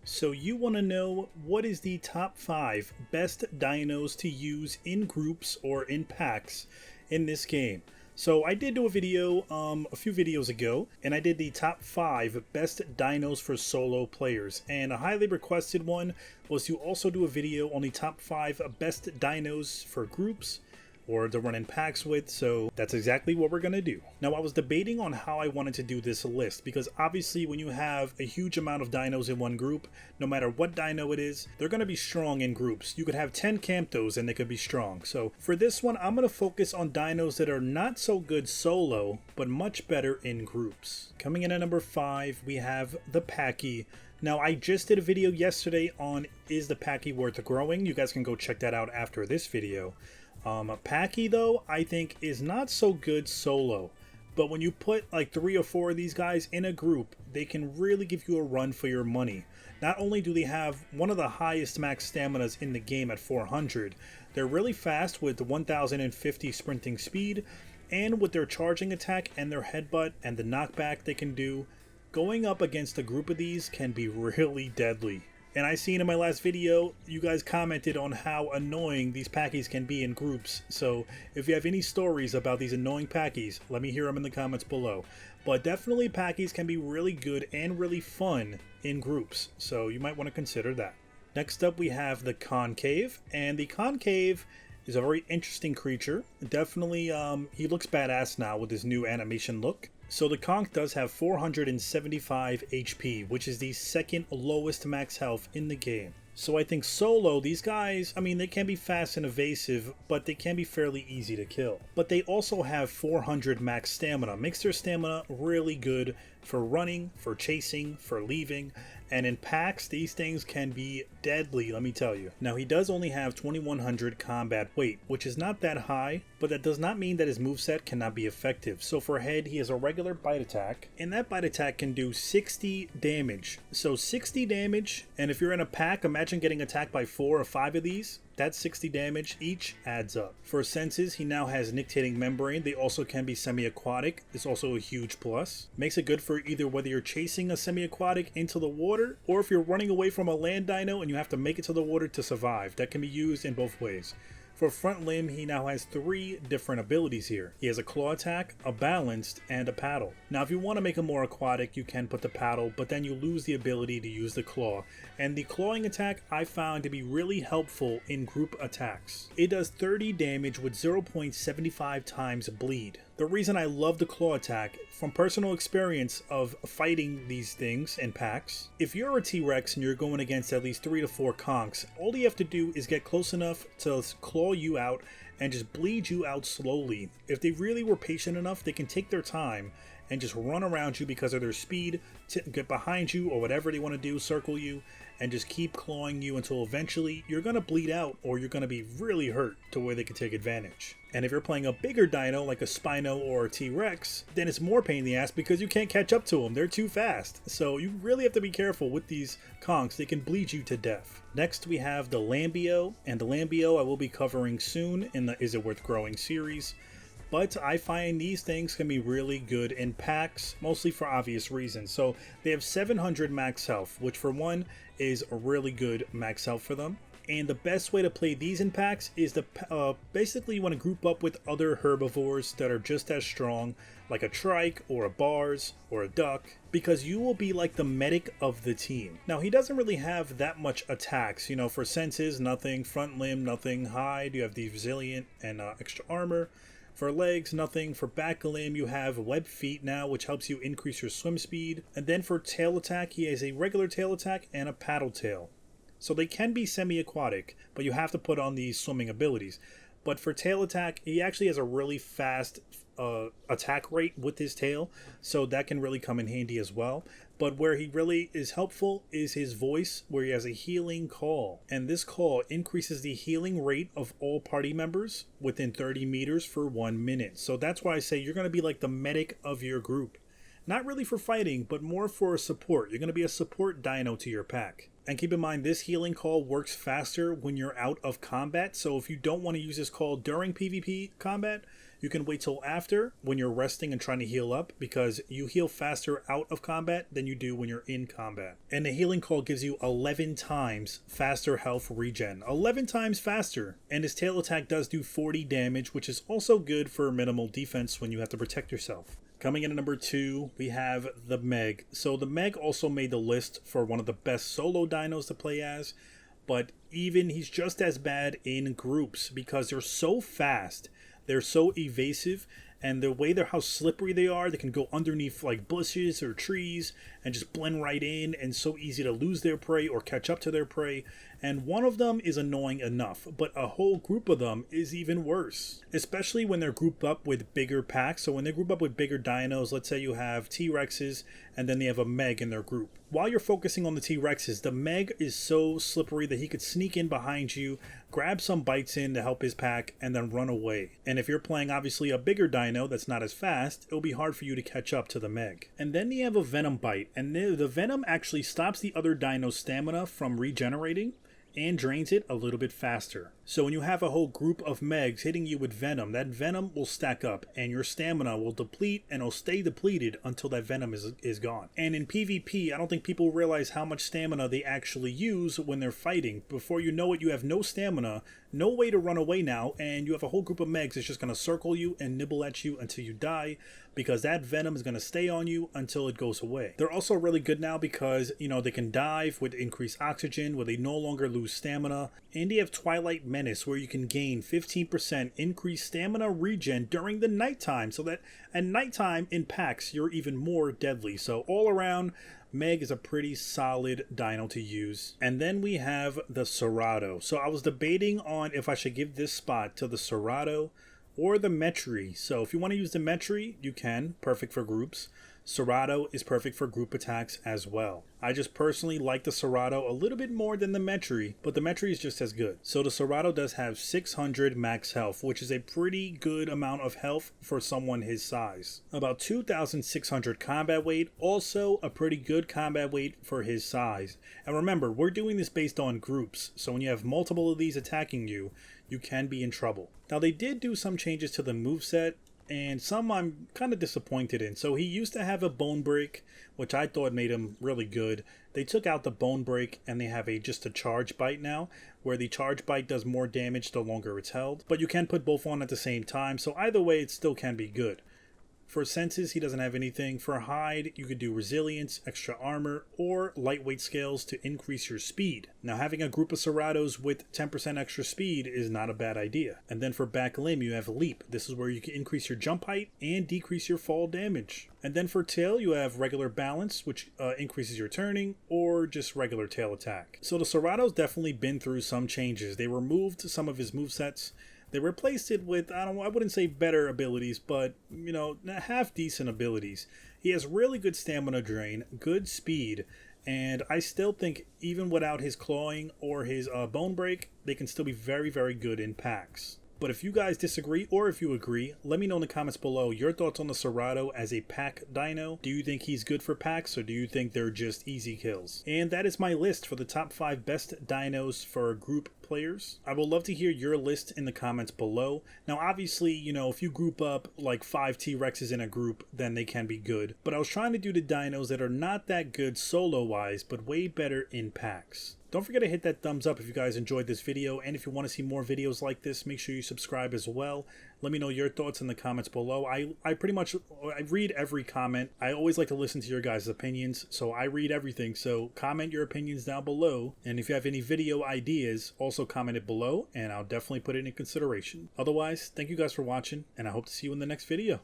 So you want to know what is the top 5 best dinos to use in groups or in packs in this game. So I did do a video a few videos ago, and I did the top 5 best dinos for solo players. And a highly requested one was to also do a video on the top 5 best dinos for groups or to run in packs with, so that's exactly what we're going to do. Now, I was debating on how I wanted to do this list, because obviously when you have a huge amount of dinos in one group, no matter what dino it is, they're going to be strong in groups. You could have 10 Camptos and they could be strong. So for this one, I'm going to focus on dinos that are not so good solo, but much better in groups. Coming in at number 5, we have the Packy. Now, I just did a video yesterday on is the Packy worth growing? You guys can go check that out after this video. Packy, though, I think is not so good solo, but when you put like 3 or 4 of these guys in a group, they can really give you a run for your money. Not only do they have one of the highest max staminas in the game at 400, they're really fast with 1050 sprinting speed, and with their charging attack and their headbutt and the knockback they can do, going up against a group of these can be really deadly. And I seen in my last video, you guys commented on how annoying these Packies can be in groups. So if you have any stories about these annoying Packies, let me hear them in the comments below. But definitely Packies can be really good and really fun in groups. So you might want to consider that. Next up we have the Concave. And the Concave is a very interesting creature. Definitely he looks badass now with his new animation look. So the Conch does have 475 HP, which is the second lowest max health in the game. So I think solo, these guys, I mean, they can be fast and evasive, but they can be fairly easy to kill. But they also have 400 max stamina, makes their stamina really good for running, for chasing, for leaving, and in packs, these things can be deadly, let me tell you. Now, he does only have 2100 combat weight, which is not that high, but that does not mean that his moveset cannot be effective. So for head, he has a regular bite attack, and that bite attack can do 60 damage. So 60 damage, and if you're in a pack, imagine getting attacked by 4 or 5 of these. That 60 damage each adds up. For senses, he now has nictating membrane. They also can be semi-aquatic. It's also a huge plus. Makes it good for either whether you're chasing a semi-aquatic into the water, or if you're running away from a land dino and you have to make it to the water to survive. That can be used in both ways. For front limb, he now has 3 different abilities here. He has a claw attack, a balanced, and a paddle. Now if you want to make him more aquatic, you can put the paddle, but then you lose the ability to use the claw. And the clawing attack I found to be really helpful in group attacks. It does 30 damage with 0.75 times bleed. The reason I love the claw attack, from personal experience of fighting these things in packs, if you're a T-Rex and you're going against at least 3 to 4 conchs, all you have to do is get close enough to claw you out and just bleed you out slowly. If they really were patient enough, they can take their time and just run around you because of their speed, to get behind you or whatever they want to do, circle you, and just keep clawing you until eventually you're going to bleed out or you're going to be really hurt to where they can take advantage. And if you're playing a bigger dino like a Spino or a T-Rex, then it's more pain in the ass because you can't catch up to them. They're too fast. So you really have to be careful with these conchs. They can bleed you to death. Next we have the Lambio, and the Lambio I will be covering soon in the Is It Worth Growing series. But I find these things can be really good in packs, mostly for obvious reasons. So they have 700 max health, which for one is a really good max health for them. And the best way to play these in packs is to basically you want to group up with other herbivores that are just as strong, like a trike or a bars or a duck, because you will be like the medic of the team. Now he doesn't really have that much attacks, you know, for senses, nothing, front limb, nothing, hide, you have the resilient and extra armor. For legs, nothing. For back limb, you have web feet now, which helps you increase your swim speed. And then for tail attack, he has a regular tail attack and a paddle tail. So they can be semi-aquatic, but you have to put on these swimming abilities. But for tail attack, he actually has a really fast attack rate with his tail, so that can really come in handy as well. But where he really is helpful is his voice, where he has a healing call. And this call increases the healing rate of all party members within 30 meters for 1 minute. So that's why I say you're going to be like the medic of your group. Not really for fighting, but more for support. You're going to be a support dino to your pack. And keep in mind, this healing call works faster when you're out of combat. So if you don't want to use this call during PvP combat, You can wait till after when you're resting and trying to heal up, because you heal faster out of combat than you do when you're in combat. And the healing call gives you 11 times faster health regen. 11 times faster. And his tail attack does do 40 damage, which is also good for minimal defense when you have to protect yourself. Coming in at number 2, we have the Meg. So the Meg also made the list for one of the best solo dinos to play as, but even he's just as bad in groups because they're so fast, they're so evasive, and the way they're how slippery they are, they can go underneath like bushes or trees and just blend right in, and so easy to lose their prey or catch up to their prey. And one of them is annoying enough, but a whole group of them is even worse, especially when they're grouped up with bigger packs. So when they group up with bigger dinos, let's say you have T-Rexes and then they have a Meg in their group. While you're focusing on the T-Rexes, the Meg is so slippery that he could sneak in behind you, grab some bites in to help his pack, and then run away. And if you're playing obviously a bigger dino that's not as fast, it'll be hard for you to catch up to the Meg. And then you have a Venom bite, and the Venom actually stops the other dino's stamina from regenerating and drains it a little bit faster. So when you have a whole group of Megs hitting you with Venom, that Venom will stack up and your stamina will deplete, and it'll stay depleted until that Venom is gone. And in PvP, I don't think people realize how much stamina they actually use when they're fighting. Before you know it, you have no stamina, no way to run away now, and you have a whole group of Megs that's just going to circle you and nibble at you until you die, because that Venom is going to stay on you until it goes away. They're also really good now because, you know, they can dive with increased oxygen, where they no longer lose stamina. And they have Twilight Menace, where you can gain 15% increased stamina regen during the nighttime, so that at nighttime in packs you're even more deadly. So all around, Meg is a pretty solid dino to use. And then we have the Serato. So I was debating on if I should give this spot to the Serato or the Metri. So if you want to use the Metri, you can. Perfect for groups. Serato is perfect for group attacks as well. I just personally like the Serato a little bit more than the Metri, but the Metri is just as good. So the Serato does have 600 max health, which is a pretty good amount of health for someone his size. About 2,600 combat weight, also a pretty good combat weight for his size. And remember, we're doing this based on groups, so when you have multiple of these attacking you, you can be in trouble. Now they did do some changes to the moveset, and some I'm kind of disappointed in. So he used to have a bone break, which I thought made him really good. They took out the bone break and they have just a charge bite now, where the charge bite does more damage the longer it's held. But you can put both on at the same time, so either way it still can be good. For senses, he doesn't have anything. For hide, you could do resilience, extra armor, or lightweight scales to increase your speed. Now, having a group of Seratos with 10% extra speed is not a bad idea. And then for back limb, you have leap. This is where you can increase your jump height and decrease your fall damage. And then for tail, you have regular balance, which increases your turning, or just regular tail attack. So the Serato's definitely been through some changes. They removed some of his movesets. They replaced it with, I wouldn't say better abilities, but, you know, half decent abilities. He has really good stamina drain, good speed, and I still think even without his clawing or his bone break, they can still be very, very good in packs. But if you guys disagree, or if you agree, let me know in the comments below your thoughts on the Serato as a pack dino. Do you think he's good for packs, or do you think they're just easy kills? And that is my list for the top 5 best dinos for group players. I would love to hear your list in the comments below. Now obviously, you know, if you group up like 5 T-Rexes in a group, then they can be good. But I was trying to do the dinos that are not that good solo wise, but way better in packs. Don't forget to hit that thumbs up if you guys enjoyed this video, and if you want to see more videos like this, make sure you subscribe as well. Let me know your thoughts in the comments below. I pretty much read every comment. I always like to listen to your guys' opinions, so I read everything. So comment your opinions down below, and if you have any video ideas, also comment it below, and I'll definitely put it in consideration. Otherwise, thank you guys for watching, and I hope to see you in the next video.